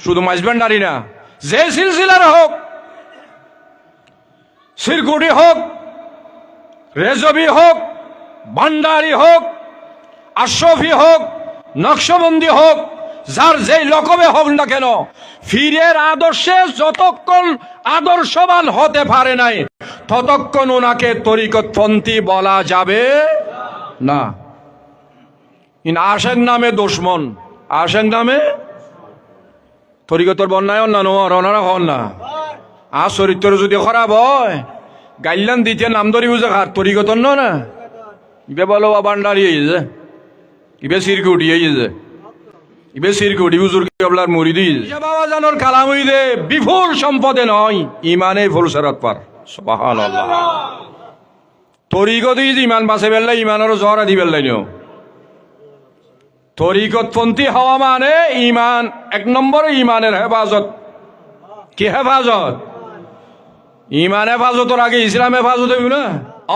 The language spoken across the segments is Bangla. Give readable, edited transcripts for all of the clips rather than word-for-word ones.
শুধু মাইজবান্ডারি না, যে সিলসিলার হোক, সিরকুটি হোক, রেজবি হোক, ভান্ডারি হোক, আশরফি হোক, নকশবন্দি হোক, যার যেই লকবে হোক না কেন, পীরের আদর্শে যতক্ষণ আদর্শবান হতে পারে নাই ততক্ষণ ওনাকে তরিকতপন্থী বলা যাবে না। আশেক নামে দুশমন, আশেক নামে তরিকতর বন্যায় না রনারা হন না। আর চরিত্র যদি খারাপ হয় গাইলান দিতে নাম ধরি বুঝে খার তরিকতর না, ইবে বলো বান্ডারি হয়েছে, ইবে সিরকুটি হয়েছে, ইবে সিরকুটি হুজুর কেবলার মুরিদি বাবা জানোর কালাম হইলে বিপুল সম্পদে নয়, ইমানে ফুল সেরত পার। সুবহানাল্লাহ। তরিকত ইমান বাঁচে বেললাই, ইমানেরও জহরা দি বেললাই নিও। তরিকতপন্থী হওয়া মানে ইমান, এক নম্বরে ইমানের হেফাজত। কি হেফাজত? ইমান হেফাজতের আগে ইসলাম হেফাজত হইব না।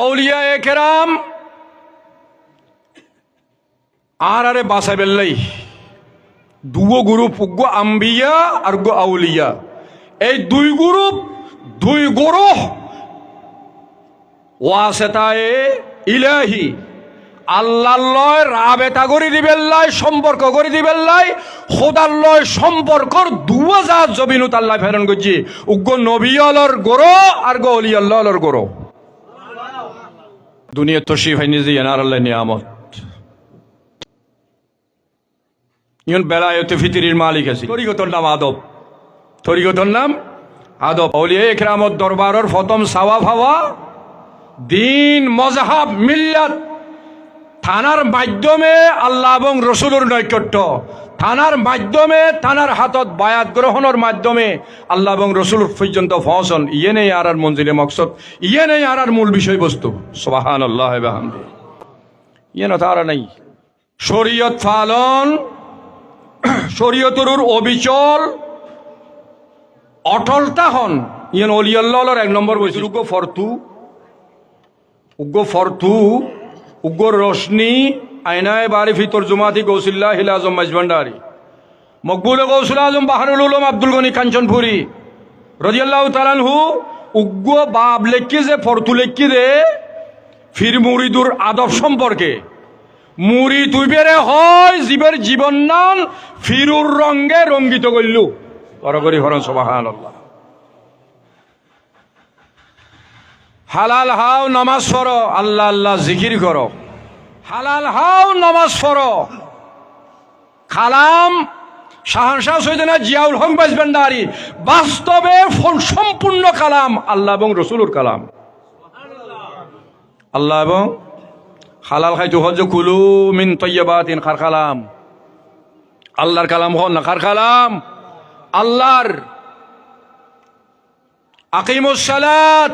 আউলিয়া কেরাম আরে বাঁচা বেললাই দুগো গ্রুপ, উগ্র আম্বিয়া আর গো আউলিয়া। এই দুই গ্রুপ, দুই গ্রহ ওয়াসেতায়ে ইলাহি, আল্লাহর লয় রাবেতা করে দিবেন লাই, সম্পর্ক করে দিবেন লাই, খোদার লয় সম্পর্কর দুয়াজাত জবিনুত আল্লাহ ফেরন করছি। উগ্র নবী আলর গোরো আর গো অলি আল্লাহর গোরো। দুনিয়া তশরিফ হয় নিজে এনার আল্লাহ নিয়ামত। ইউন বেলায়েতে ফিতরির মালিক আছে। তরিকতর নাম আদব, তরিকতর নাম আদব। আউলিয়া ইকরামত দরবারের প্রথম সাওয়া ফাওয়া দিন, মজহাব, মিল্লাত, থানার মাধ্যমে আল্লাহ এবং রসুলের নৈকট্য, থানার মাধ্যমে, থানার হাতত বায়াত গ্রহণের মাধ্যমে আল্লাহ এবং রসুল পর্যন্ত পৌঁছন। ইয়ে নেই আর মঞ্জিলে মকসদ, ইয়ে নেই আর মূল বিষয়বস্তু। সুবহানাল্লাহ ওয়া বিহামদিহি। ইয়ে না তারা নাই। শরীয়ত পালন, শরীয়তের অবিচল অটলতা হন, ইয়েন অলি আল্লাহর এক নম্বর বৈশিষ্ট্য। উগ্র ফরতু, উগ্র ফরতু, উগ্র রোশনি, আয়নায় বারি ফিতর জুমাতি গৌসিল্লাহ হিল আজম মাইজভান্ডারি, মকবুল গৌসুল আজম বাহারুল উলুম আব্দুল গনি কাঞ্চনপুরি রাদিয়াল্লাহু তাআলা আনহু উগ্র বাব লেখি যে ফরতু লেখি দে ফির মুরিদুর আদব সম্পর্কে। মুড়ি তুইবেরে হয় জীবের জীবন নান ফিরুর রঙ্গে রঙ্গিত করলু করগরি হরণ। সুবহানাল্লাহ। হালাল হাও নামাজ পড়ো, আল্লাহ আল্লাহ জিকির করো। হালাল হাও নামাজ পড়ো। কালাম শাহনশাহ সৈয়দনা জিয়াউল হক মাইজভান্ডারি বাস্তবে সম্পূর্ণ কালাম আল্লাহ এবং রসুলের কালাম। আল্লাহ এবং হালাল খাইতে হজ কুলু মিন তয়্যিবাতিন, কার কালাম? আল্লাহর কালাম হন না, কার কালাম? আল্লাহর। আকিমুস সালাত,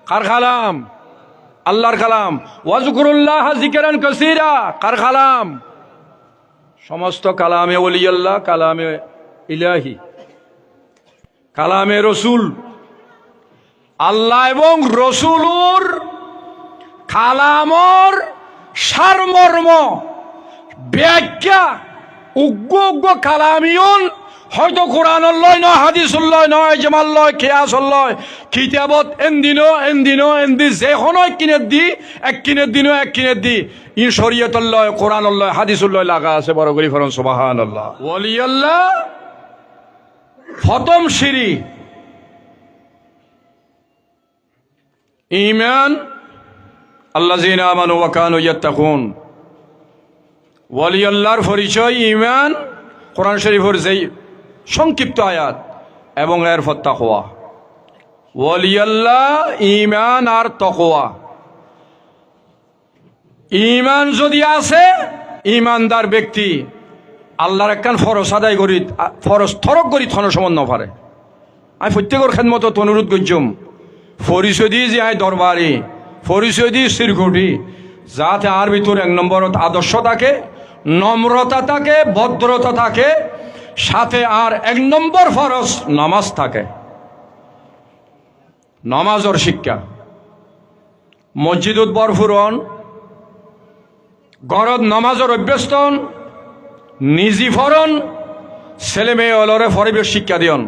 কার কালাম? আল্লাহর কালাম। ওয়াজকুরুল্লাহ যিকরান কাসীরা, কার কালাম? সমস্ত কালামে ওলি আল্লাহ, কালামে ইলাহি, কালামে রসুল। আল্লাহ এবং রসুলুর কালামর সারমর্ম ব্যাখ্যা উগ্র উগ্র কালামিয়ন হয়তো কোরআন লয় নয়, হাদিসুল লয় নয়, জামাল লয়, কিয়াসুল লয়, কিতাবত এনদিনো এনদিনো এনদি যে কোনো কিনে দি, এক কিনের দিনও এক কিনের দি ইন শরীয়তুল লয়, কোরআন লয়, হাদিসুল লয় লাগা আছে। বড় করি ফরন সুবহানাল্লাহ। ওলি আল্লাহ প্রথম সিঁড়ি ঈমান, আল্লাযীনা আমানু ওয়া কানু ইয়াত্তাকুন। ওলি আল্লাহর পরিচয় ঈমান, কোরআন শরীফের যেই সংক্ষিপ্ত আয়াত এবং এরপর তাকওয়া। ওলি আল্লাহ ঈমান আর তাকওয়া। ঈমান যদি আছে, ঈমানদার ব্যক্তি আল্লাহর একখান ফরজ আদায় করি, ফরজ থরক করি থন সমান পারে। আমি প্রত্যেকের খেদমত অনুরোধ করছুম, পরিচয় দিয়ে যে আয় দরবারি, পরিচয় দিয়ে সিরকুটি, যাতে আর ভিতর এক নম্বরত আদর্শ থাকে, নম্রতা থাকে, ভদ্রতা থাকে, সাথে আর এক নম্বর ফরজ নামাজ থাকে। নামাজের শিক্ষা মসজিদত বরফুরন, গরদ নামাজের অভ্যস্তন, নিজি ফরন, ছেলে মেয়ে অলরে পরিবেশ শিক্ষা দিয়ন